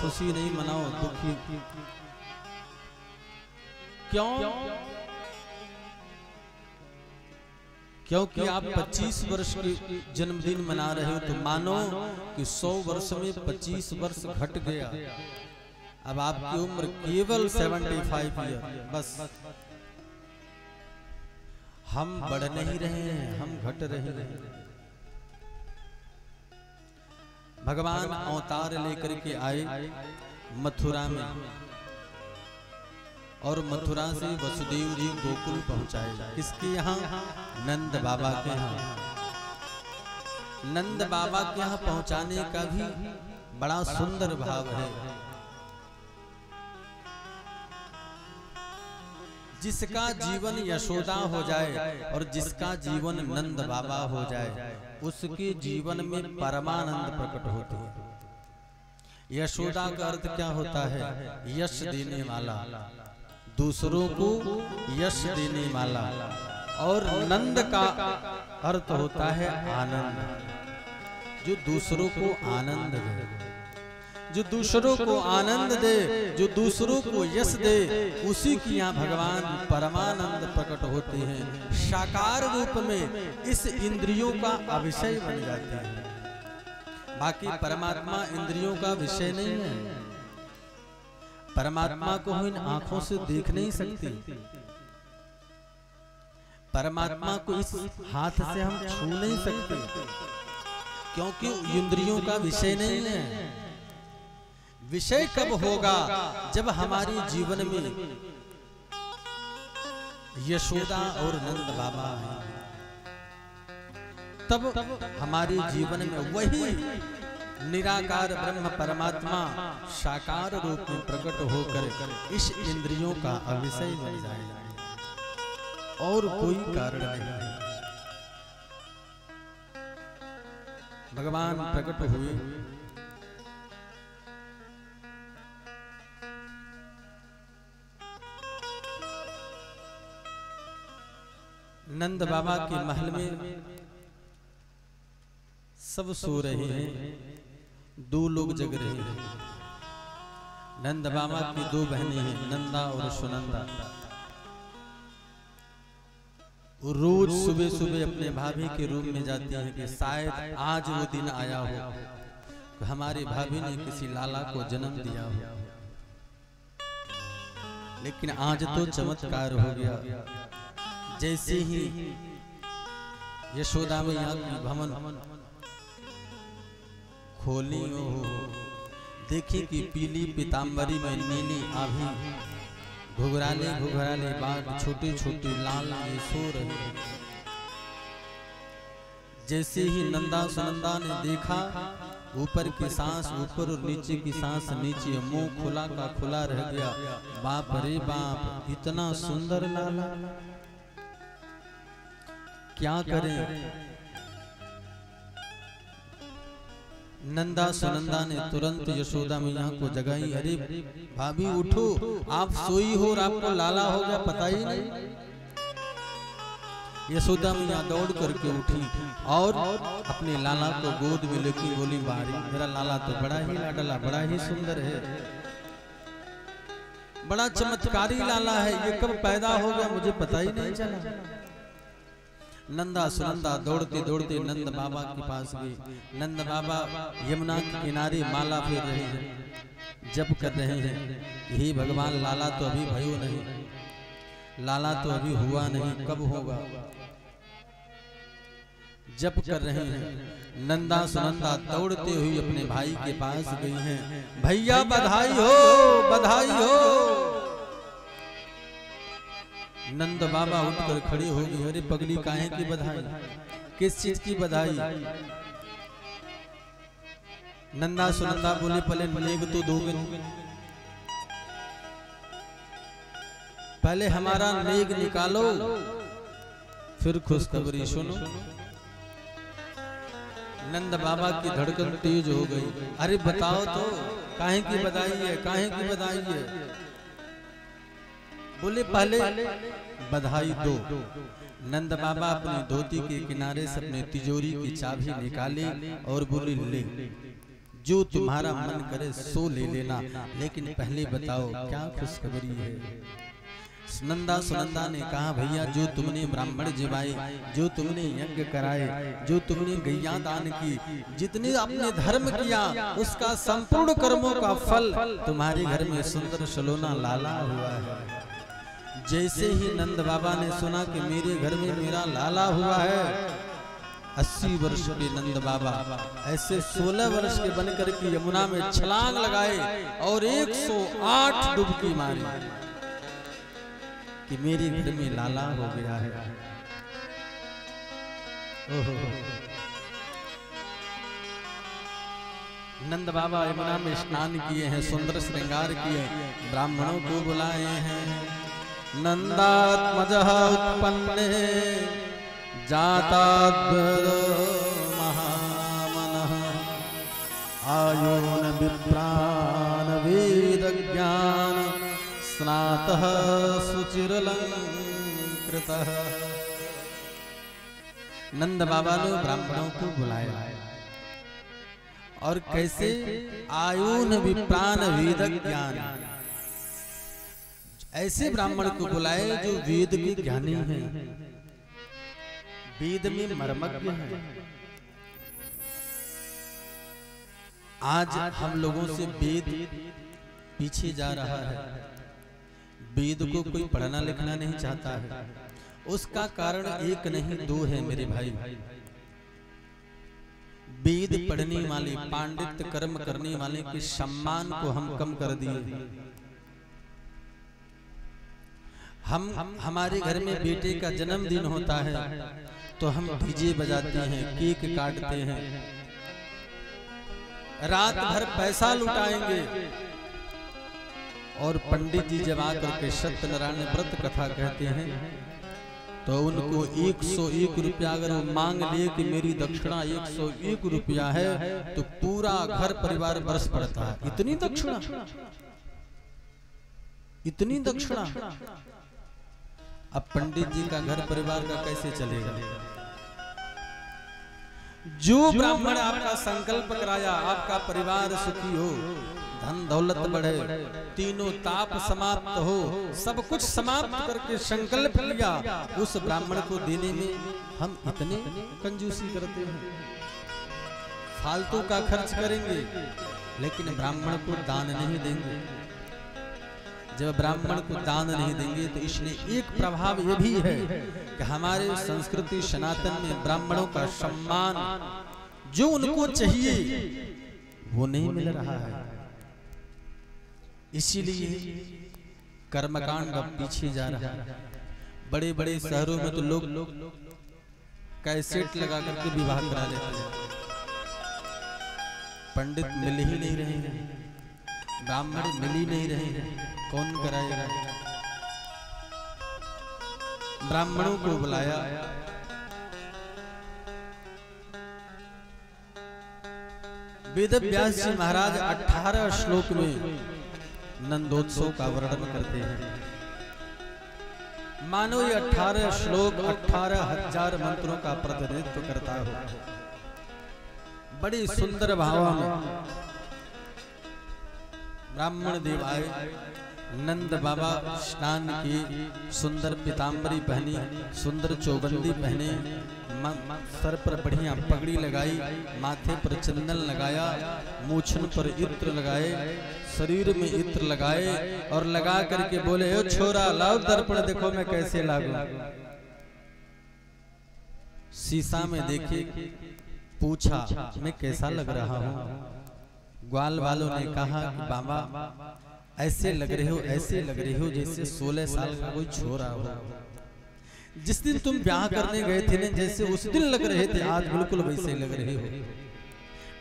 खुशी नहीं मनाओ, दुखी क्यों? क्योंकि आप 25 वर्ष की जन्मदिन मना रहे हो, तो मानो कि 100 वर्ष में 25 वर्ष घट गया। अब आपकी उम्र केवल 75 ईयर। बस हम बढ़ नहीं रहे हैं, हम घट रहे हैं। भगवान अवतार लेकर के आए मथुरा में, और मथुरा से वसुदेव जी गोकुल पहुंचाए। किसके यहाँ? नंद बाबा के यहाँ। नंद बाबा के यहाँ पहुंचाने का भी बड़ा सुंदर भाव है। जिसका जीवन यशोदा हो जाए और जिसका जीवन नंद बाबा हो जाए, उसके जीवन में परमानंद प्रकट होते हैं। यशोदा का अर्थ क्या होता है? यश देने वाला, दूसरों को यश देने वाला। और नंद का अर्थ होता है आनंद, जो दूसरों को आनंद दे, जो दूसरों को आनंद दे, जो दूसरों को यश दे, उसी की यहाँ भगवान परमानंद प्रकट होते हैं। साकार रूप में इस इंद्रियों का अविषय बन जाते हैं। बाकी परमात्मा इंद्रियों का विषय नहीं है। परमात्मा को हम इन आंखों से देख नहीं सकते, परमात्मा को इस हाथ से हम छू नहीं सकते, क्योंकि इंद्रियों का विषय नहीं है। विषय कब होगा? जब हमारे जीवन में यशोदा और नंद बाबा हैं, तब हमारे जीवन में वही निराकार ब्रह्म परमात्मा साकार रूप में प्रकट होकर इस इंद्रियों का अविषय बन जाएगा, और कोई कारण नहीं है। भगवान प्रकट हुए, नंद बाबा के महल में सब सो रहे हैं, 2 लोग जग रहे हैं। नंद बाबा की 2 बहनें हैं, नंदा और सुनंदा। रोज सुबह सुबह अपने भाभी के रूम में जाती हैं कि शायद आज वो दिन आया हो कि हमारी भाभी ने किसी लाला को जन्म दिया हो। लेकिन आज तो चमत्कार हो गया। जैसे ही यशोदा मैया की भवन खोली हो, देखी कि पीली पीतांबरी में नीली आभी, घुघराले घुघराले बाल, छोटे छोटे लाल ये सो रहे। जैसे ही नंदा सुनंदा ने देखा, ऊपर की सांस ऊपर और नीचे की सांस नीचे, मुंह खुला का खुला रह गया। बाप रे बाप, इतना सुंदर लाला, क्या करें? नंदा सुनंदा ने तुरंत यशोदा मैया को जगाई। अरे भाभी उठो, आप सोई हो और आपको लाला हो गया, पता ही नहीं। यशोदा मैया दौड़ करके उठी और अपने लाला को गोद में लेके बोली, बारी मेरा लाला तो बड़ा ही लाडला, बड़ा ही सुंदर है, बड़ा चमत्कारी लाला है, ये कब पैदा हो गया मुझे पता ही नहीं चला। नंदा सुनंदा दौड़ते दौड़ते नंद बाबा के पास गए। नंद बाबा यमुना के किनारे माला फेर रहे हैं, जप कर रहे हैं। हे भगवान, लाला तो अभी भयो नहीं, लाला तो अभी हुआ नहीं, कब होगा? जप कर रहे हैं। नंदा सुनंदा दौड़ते हुए अपने भाई के पास गई हैं। भैया बधाई हो, बधाई हो। नंद बाबा उठकर खड़े हो गए। अरे पगली, काहे की बधाई? किस चीज की बधाई? नंदा सुनंदा बोले, पहले नेग तो दोगे, पहले हमारा नेग निकालो, फिर खुशखबरी सुनो। नंद बाबा की धड़कन तेज हो गई। अरे बताओ तो, काहे की बधाई है, काहे की बधाई है? बोले पहले बधाई दो। नंद बाबा अपनी धोती के किनारे से अपने तिजोरी की चाबी निकाली और बोले, ले जो तुम्हारा मन करे सो ले लेना, लेकिन पहले बताओ क्या खुशखबरी है। नंदा सुनंदा ने कहा, भैया जो तुमने ब्राह्मण जिवाए, जो तुमने यज्ञ कराए, जो तुमने गैया दान की, जितने अपने धर्म किया, उसका संपूर्ण कर्मों का फल तुम्हारे घर में सुंदर सलोना लाला हुआ है। जैसे ही नंद बाबा ने सुना कि मेरे घर में मेरा लाला हुआ है, 80 वर्ष के नंद बाबा ऐसे 16 वर्ष के बनकर के यमुना में छलांग लगाए और 108 डुबकी मारी कि मेरे घर में लाला हो गया है। ओहो, नंद बाबा यमुना में स्नान किए हैं, सुंदर श्रृंगार किए, ब्राह्मणों को बुलाए हैं। नंदात्मजः उत्पन्ने जाताद्भुतो महामनः, आयोन विप्रान वेदज्ञान स्नातः सुचिरलंकृतः। नंद बाबा ने ब्राह्मणों को बुलाया और कैसे? आयून विप्रान वेद ज्ञान, ऐसे ब्राह्मण को बुलाए जो वेद के ज्ञानी हैं, वेद में मर्मज्ञ हैं। आज हम लोगों से वेद पीछे जा रहा है, वेद को कोई पढ़ना लिखना नहीं चाहता है। उसका कारण एक नहीं दो है मेरे भाई। वेद पढ़ने वाले, पांडित्य कर्म करने वाले के सम्मान को हम कम कर दिए। हम हमारे घर में बेटे का जन्मदिन होता है तो हम डीजे बजाते हैं, केक काटते हैं, रात भर पैसा लुटाएंगे, और पंडित जी जब आकर के सत्यनारायण व्रत कथा कहते हैं तो उनको 101 रुपया अगर वो मांग ले कि मेरी दक्षिणा 101 रुपया है, तो पूरा घर परिवार बरस पड़ता है। इतनी दक्षिणा, इतनी दक्षिणा। अब पंडित जी का घर परिवार का कैसे चलेगा? जो ब्राह्मण आपका संकल्प कराया आपका परिवार सुखी हो, धन दौलत बढ़े, तीनों ताप समाप्त हो, सब कुछ समाप्त करके संकल्प लिया, उस ब्राह्मण को देने में हम इतने कंजूसी करते हैं, फालतू का खर्च करेंगे, लेकिन ब्राह्मण को दान नहीं देंगे। जब ब्राह्मण को दान नहीं देंगे तो इसलिए एक प्रभाव यह भी है कि हमारे संस्कृति सनातन में ब्राह्मणों का सम्मान जो उनको चाहिए वो नहीं मिल रहा है। इसीलिए कर्मकांड अब पीछे जा रहा है। बड़े बड़े शहरों में तो लोग कैसेट लगा करके विवाह करा लेते हैं, पंडित मिल ही नहीं रहे हैं, ब्राह्मण मिल ही नहीं रहे हैं, कौन कराएगा? ब्राह्मणों को बुलाया, वेद व्यास जी महाराज 18 श्लोक में नंदोत्सव का वर्णन करते हैं। मानो ये 18 श्लोक 18,000 मंत्रों का प्रतिनिधित्व करता हो। बड़ी सुंदर भाव में ब्राह्मण देव आए, नंद बाबा स्नान किए, सुंदर पीतांबरी पहनी, सुंदर चौबंदी पहने, सर पर बढ़िया पगड़ी लगाई, माथे पर चंदन लगाया, मूछन पर इत्र लगाए, शरीर में इत्र लगाए और लगा करके बोले, ओ छोरा लाओ दर्पण देखो मैं कैसे लागू। शीशा में देखे, पूछा मैं कैसा लग रहा हूँ? ग्वाल वालों ने कहा कि बाबा ऐसे लग रहे हो, ऐसे लग रहे हो जैसे 16 साल का कोई छोरा हो। जिस दिन तुम ब्याह करने गए थे ना, जैसे उस दिन लग रहे थे, आज बिल्कुल वैसे लग रहे हो।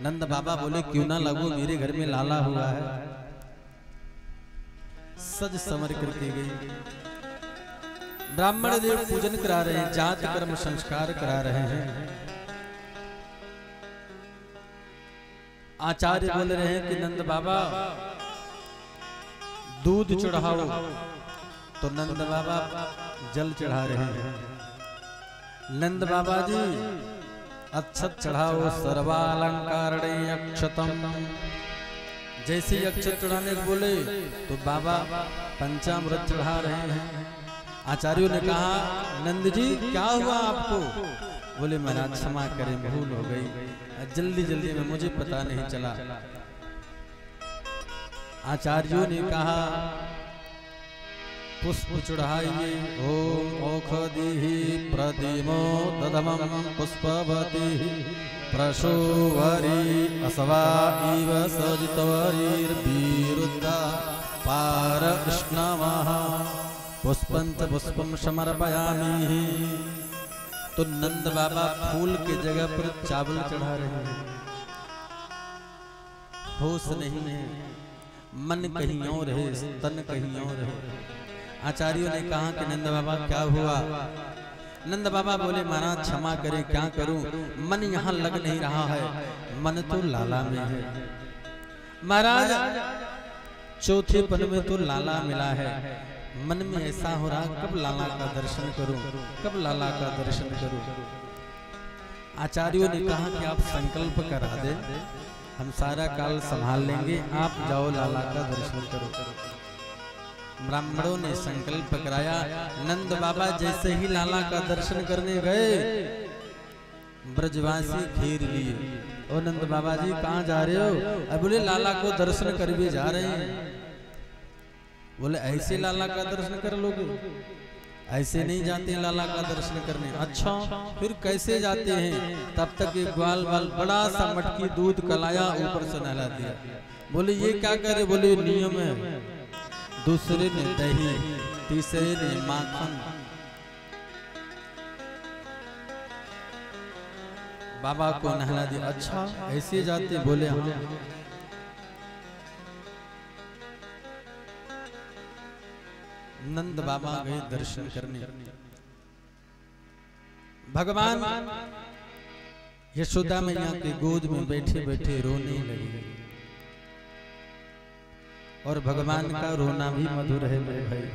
नंद बाबा बोले क्यों ना लगो, मेरे घर में लाला हुआ है। सज समर करके गई, ब्राह्मण देव पूजन करा रहे हैं, जात कर्म संस्कार करा रहे हैं। आचार्य बोल रहे हैं कि नंद बाबा दूध चढ़ाओ, तो नंद बाबा जल चढ़ा रहे हैं। नंद बाबा जी अक्षत चढ़ाओ सर्वालंकारणे अक्षतम। जैसे ही अक्षत चढ़ाने को बोले तो बाबा पंचामृत चढ़ा रहे हैं। आचार्यों ने कहा नंद जी क्या हुआ आपको? बोले महाराज क्षमा करें, भूल हो गई, जल्दी जल्दी में मुझे पता नहीं चला। आचार्यों ने कहा पुष्प चढ़ाइए। ओम औषधि प्रदिमो दधमं पुष्पवती प्रशोवरी असवा इव सजितवरीर्विरुद्धा पारकृष्णमः पुष्पंच पुष्पम समर्पयामि। तो नंद बाबा फूल की जगह पर चावल चढ़ा रहे हैं। होश नहीं है, मन कहीं और है, तन कहीं और है। आचार्यों ने कहा कि नंद बाबा क्या हुआ? नंद बाबा बोले महाराज क्षमा करें, क्या करूं, मन यहाँ लग नहीं रहा है, मन तो लाला में है। महाराज चौथे पन में तो लाला मिला है, मन में ऐसा हो रहा कब लाला का दर्शन करूं, कब लाला का दर्शन करूं। आचार्यों ने कहा कि आप संकल्प करा दे, हम सारा काल संभाल लेंगे, आप जाओ लाला का दर्शन करो। ब्राह्मणों ने संकल्प कराया। नंद बाबा जैसे ही लाला का दर्शन करने गए, ब्रजवासी घेर लिए। और नंद बाबा जी कहाँ जा रहे हो? अब बोले लाला को दर्शन कर भी जा रहे हैं। बोले ऐसे लाला का दर्शन कर लोगे? ऐसे नहीं जाते लाला का दर्शन करने। अच्छा फिर कैसे जाते हैं? तब तक एक ग्वाल बाल बड़ा सा मटकी दूध कलाया, ऊपर से नहला दिया। बोले ये क्या करे? बोले नियम है, दूसरे ने दही, तीसरे ने माखन। बाबा को नहला दिया। अच्छा ऐसे जाते? बोले हाँ। नंद बाबा गए दर्शन करने। भगवान यशोदा मैया की गोद में बैठे बैठे रोने लगे। और भगवान का रोना भी मधुर है मेरे भाई।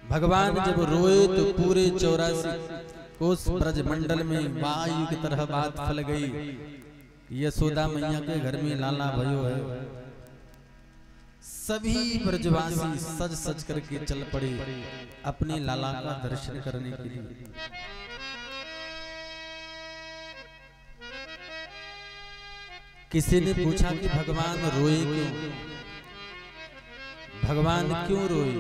भगवान जब रोए तो पूरे 84 कोस ब्रज मंडल में वायु की तरह बात फैल गई। यशोदा मैया के घर में लाला भयो है। सभी ब्रजवासी सज सज करके चल पड़े अपने लाला का दर्शन करने के लिए। किसी ने पूछा कि भगवान रोए क्यों? भगवान क्यों रोए?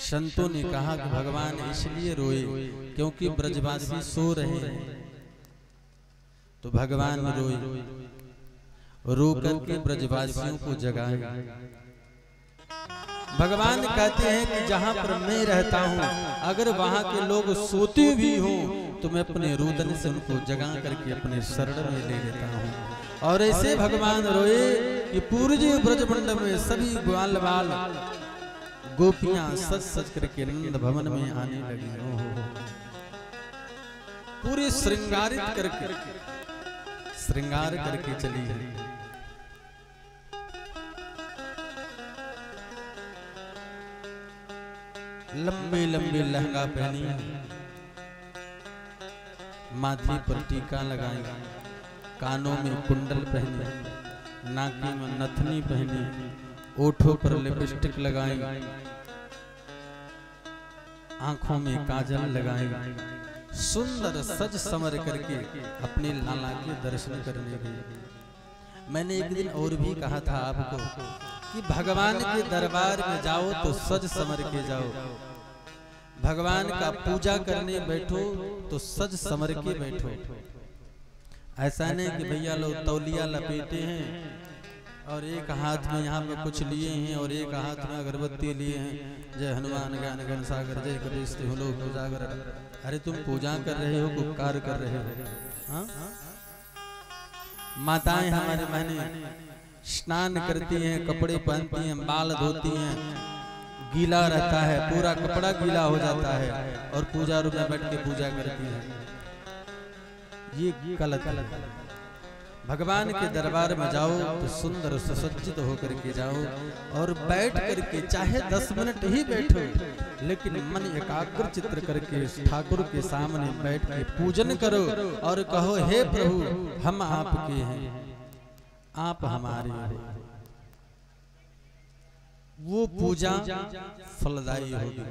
संतों ने कहा कि भगवान इसलिए रोए क्योंकि ब्रजवासी सो रहे हैं, तो भगवान रोए। रो करके ब्रजवासियों को जगाए। भगवान कहते हैं कि जहां पर मैं रहता हूं, अगर वहां के लोग सोते भी हों तो मैं अपने रुदन से उनको जगा करके अपने शरण में ले लेता हूं। और ऐसे भगवान रोए कि पूरे ब्रजमंडल में सभी ग्वाल बाल गोपियां सज सज करके नंद भवन में आने लगी। पूरे श्रृंगार करके चली है। लंबे लंबे लहंगा पहनी, माथे पर टीका लगाई, कानों में कुंडल पहने, नाकी में नथनी पहनी, ओठों पर लिपस्टिक लगाई, आंखों में काजल लगाई, सुंदर सज समर करके अपने लाला के दर्शन करने गई। मैंने एक दिन और भी कहा था आपको कि भगवान के दरबार में जाओ तो सज समर के जाओ। भगवान का पूजा करने बैठो तो सज समर के बैठो। ऐसा नहीं कि भैया लोग तौलिया लपेटे हैं और एक हाथ में यहाँ पे कुछ लिए हैं और एक हाथ में अगरबत्ती लिए हैं, जय हनुमान ज्ञान घन सागर जय कपीश तिहुँ लोक उजागर। अरे तुम पूजा कर रहे हो, उपकार कर रहे हो। हाँ? माताएं हमारे बहने स्नान करती हैं, कपड़े पहनती हैं, बाल धोती हैं, गीला रहता है, पूरा कपड़ा गीला हो जाता है और पूजा रूम में बैठ के पूजा करती हैं। ये गलत है। भगवान के दरबार में जाओ तो सुंदर सुसज्जित होकर के जाओ और बैठ करके चाहे 10 मिनट ही बैठो, लेकिन मन एकाग्र चित्र करके ठाकुर के सामने बैठ के पूजन करो और कहो हे प्रभु हम आपके हैं, आप हमारे हैं। वो पूजा फलदायी होगी।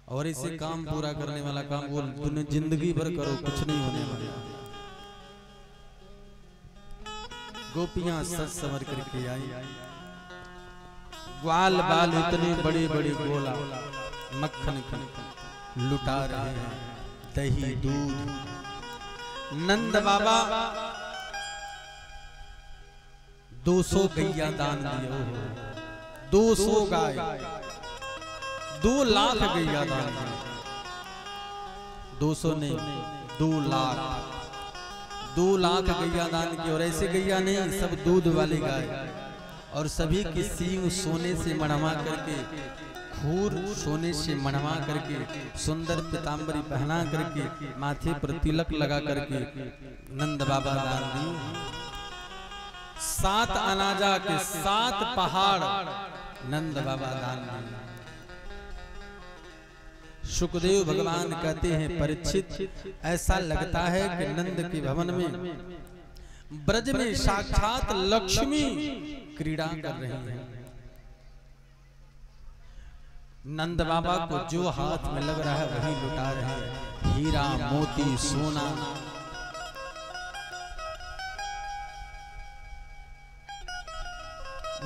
और इसे काम पूरा करने वाला काम वो जिंदगी भर करो, कुछ नहीं होने वाला। गोपियां सज संवर करके आई, ग्वाल बाल इतने बड़े बड़े गोला मक्खन लुटा रहे हैं, दही दूध। नंद बाबा 200 गैया दान दिए, 200 गाय, 2 लाख गैया दान दिए। 200 नहीं 2 लाख, 2 लाख गैया दान की। और ऐसे गैया नहीं, सब दूध वाली गाय, और सभी की सींग सोने से मढ़वा करके, खूर सोने से मढ़वा करके, सुंदर पीतांबरी पहना करके, माथे पर तिलक लगा करके नंद बाबा दान दिए। 7 अनाजा के 7 पहाड़ नंद बाबा दान दिए। सुखदेव भगवान कहते हैं परीक्षित, ऐसा लगता है कि नंद के भवन में ब्रज में साक्षात लक्ष्मी क्रीड़ा कर रही है। नंद बाबा को जो हाथ में लग रहा है वही लुटा रहे हैं, हीरा मोती सोना।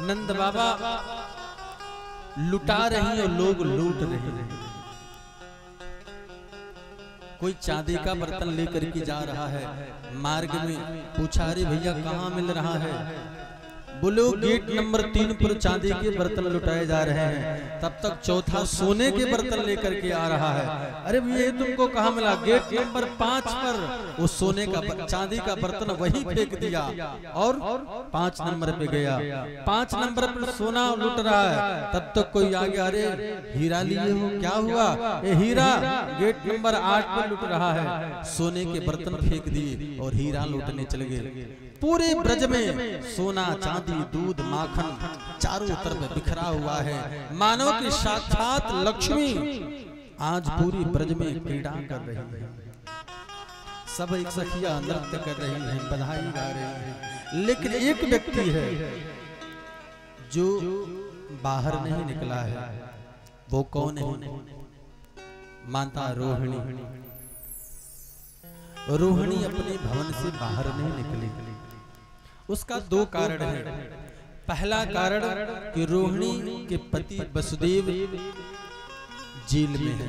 नंद बाबा लुटा रही है, लोग लूट रहे हैं। कोई चांदी का बर्तन लेकर के जा रहा है, मार्ग में पूछा अरे भैया कहाँ मिल रहा है? बोले गेट नंबर 3 पर चांदी के बर्तन लुटाए जा रहे हैं। तब तक चौथा सोने के बर्तन लेकर के आ रहा है। अरे भैया तुमको कहाँ मिला? गेट नंबर 5 पर। उस सोने का चांदी का बर्तन वही फेंक दिया और 5 नंबर पे गया। 5 नंबर पर सोना लुट रहा है। तब तक कोई आ गया, अरे हीरा लिए हो, क्या हुआ? ये हीरा गेट नंबर 8 पर लुट रहा है। सोने के बर्तन फेंक दिए और हीरा लूटने चले गए। पूरे ब्रज में सोना चांदी दूध माखन चारों तरफ बिखरा हुआ है, मानो कि साक्षात लक्ष्मी आज पूरी ब्रज में क्रीड़ा कर रही है। सब एक सखिया नृत्य कर रही हैं, बधाई गा रही हैं। लेकिन एक व्यक्ति है जो बाहर नहीं निकला है। वो कौन है? माता रोहिणी। रोहिणी अपने भवन से बाहर नहीं निकली। उसका 2 कारण है। पहला कारण कि रोहिणी के पति वसुदेव जेल में है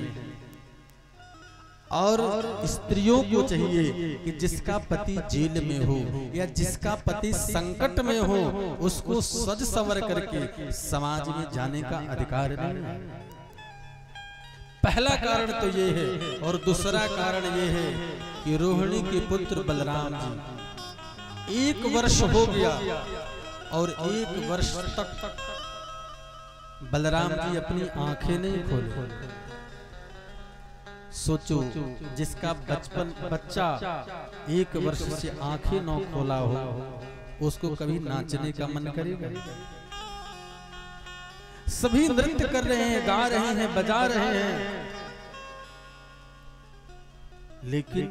और स्त्रियों को चाहिए कि जिसका पति जेल में हो या जिसका पति संकट में हो उसको सज संवर करके समाज में जाने का अधिकार नहीं है। पहला कारण तो ये है। और दूसरा कारण ये है कि रोहिणी के पुत्र बलराम जी 1 वर्ष हो गया और 1 वर्ष तक बलराम जी अपनी आंखें नहीं खोले। सोचो, जिसका बच्चा 1 वर्ष से आंखें न खोला हो उसको कभी नाचने का मन करेगा? सभी नृत्य कर रहे हैं, गा रहे हैं, बजा रहे हैं, लेकिन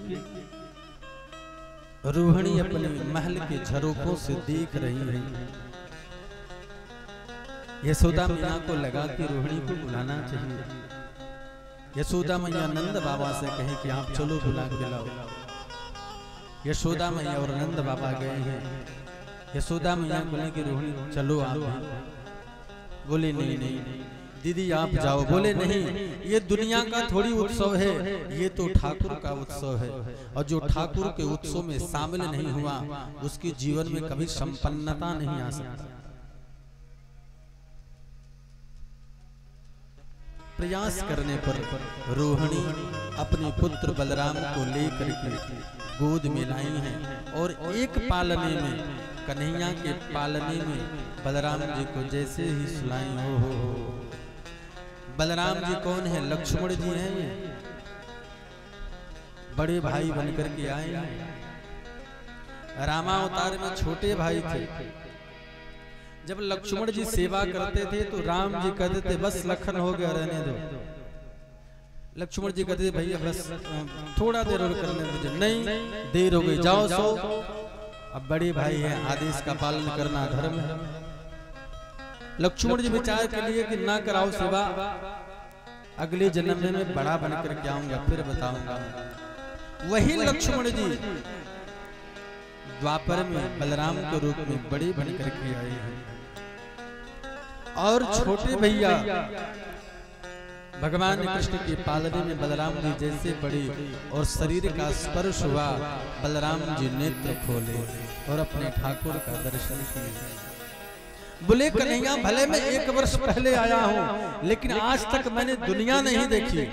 रोहिणी अपने महल के झरोखों से देख रही है। यशोदा मैया को लगा कि रोहिणी को बुलाना चाहिए। यशोदा मैया नंद बाबा से कहे कि आप चलो बुला के लाओ। यशोदा मैया और नंद बाबा गए हैं। यशोदा मैया बोले कि रोहिणी चलो आप। बोले नहीं नहीं दीदी आप जाओ। बोले नहीं, ये दुनिया का थोड़ी उत्सव है, ये तो ठाकुर का उत्सव है। और जो ठाकुर के उत्सव में शामिल नहीं हुआ उसके जीवन में कभी संपन्नता नहीं आ सकती। प्रयास करने पर रोहिणी अपने पुत्र बलराम को लेकर के गोद में लाई है और एक पालने में, कन्हैया के पालने में बलराम जी को जैसे ही सुलाई हो। बलराम जी कौन है? लक्ष्मण जी हैं। ये बड़े भाई बनकर के आए हैं। रामावतार में छोटे भाई थे। जब लक्ष्मण जी सेवा करते थे तो राम जी कहते थे बस लखन हो गया, रहने दो। लक्ष्मण जी कहते थे भैया बस थोड़ा देर और करने दीजिए। नहीं, देर हो गई, जाओ सो। अब बड़े भाई है, आदेश का पालन करना धर्म है। लक्ष्मण जी विचार के लिए कि ना कराओ सेवा, अगले जन्म में मैं बड़ा बनकर के आऊंगा फिर बताऊंगा। वही लक्ष्मण जी द्वापर में बलराम के रूप में बड़े बनकर के आए हैं। और छोटे भैया भगवान कृष्ण के पालने में बलराम जी जैसे पड़े और शरीर का स्पर्श हुआ, बलराम जी नेत्र खोले और अपने ठाकुर का दर्शन किए। बोले कन्हैया भले मैं 1 वर्ष पहले आया हूँ, लेकिन आज तक मैंने दुनिया नहीं देखी,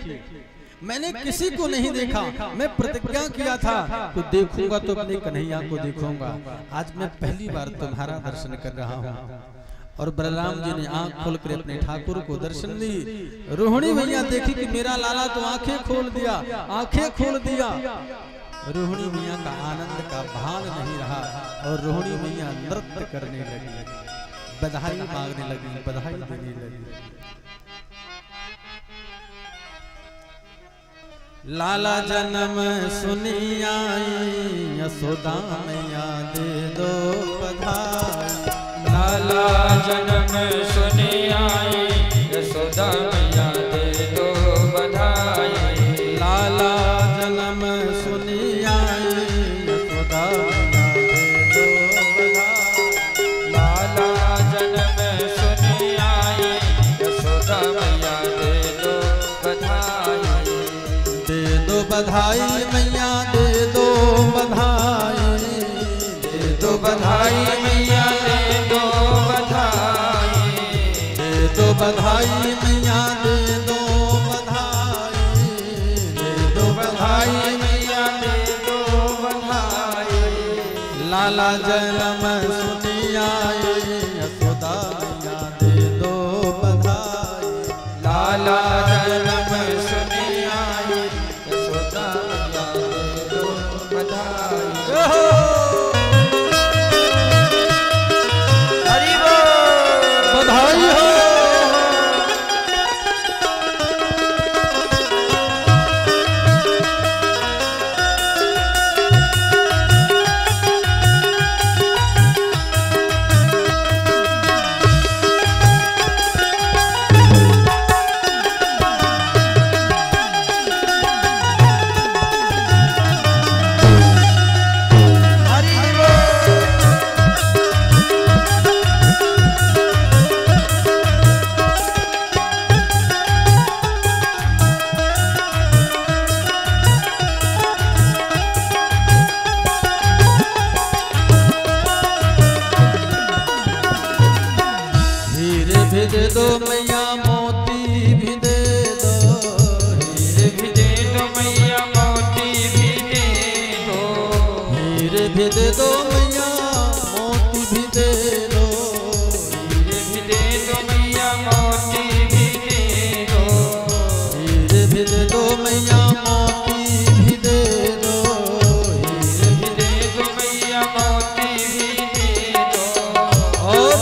मैंने किसी को नहीं देखा। मैं प्रतिज्ञा किया था तो देखूंगा तो अपने कन्हैया को देखूंगा। आज मैं पहली बार तुम्हारा दर्शन कर रहा हूँ। और बलराम जी ने आंख खोलकर अपने ठाकुर को दर्शन दी। रोहिणी मैया देखी कि मेरा लाला तो आंखें खोल दिया, आंखें खोल दिया। रोहिणी मैया का आनंद का भान नहीं रहा और रोहिणी मैया नृत्य करने लगी, बधाई मांगने लगी, बधाई देने लगी। लाला जन्म सुनी आई, यशोदा मैया दे दो बधाई। लाला जन्म सुनी आई, यशोदा मैया दे दो बधाई। लाला जन्म सुनी आई, यशोदा मैया दे दो बधाई। लाला जन्म सुनी आई, यशोदा मैया दे दो बधाई। दे दो बधाई मैया दे दो बधाई, दे दो बधाई मैया दे दो बधाई। दे दो बधाई मैया दे दो बधाई, दे दो बधाई मैया दे दो बधाई। लाला जन्म सुनी आई, यशोदा मैया दे दो बधाई। लाला जन्म सुनी आई, यशोदा मैया दे दो बधाई। हरि बोल, बधाई हो। दे दो मैया मोती भी दे दो, हीरे भी दे दो मैया मोती भी दे दो। हीरे भी दे दो मैया मोती भी दे दो। हीरे भी दे दो मैया मोती भी दे दो। हीरे भी दे दो मैया मोती भी दे दो। हीरे भी दे दो मैया मोती भी दे दो। और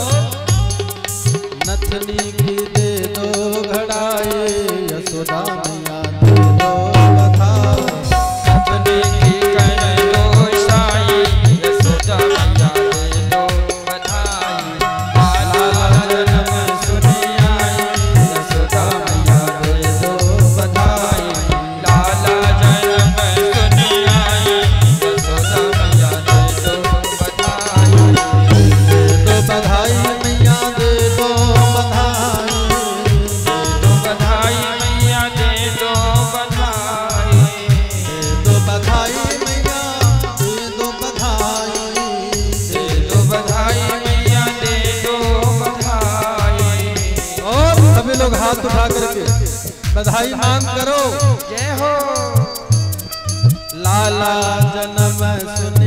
नथनी की दे दो घड़ाए, यशोदा मैया दे दो बधाई। नथनी की कर दो साई, यशोदा मैया दे दो बधाई। लाला जन्म सुनी आई, यशोदा मैया दे दो बधाई। लाला जन्म सुनी आई, यशोदा मैया दे दो बधाई। दे दो बधाई मैया दे दो बधाई। दे दो बधाई मैया दे दो बधाई। दे दो बधाई मैया दे दो बधाई। दे दो बधाई मैया दे दो बधाई। और सभी लोग हाथ उठा करके बधाई मांग करो। जय हो। लाला जन्म सुनी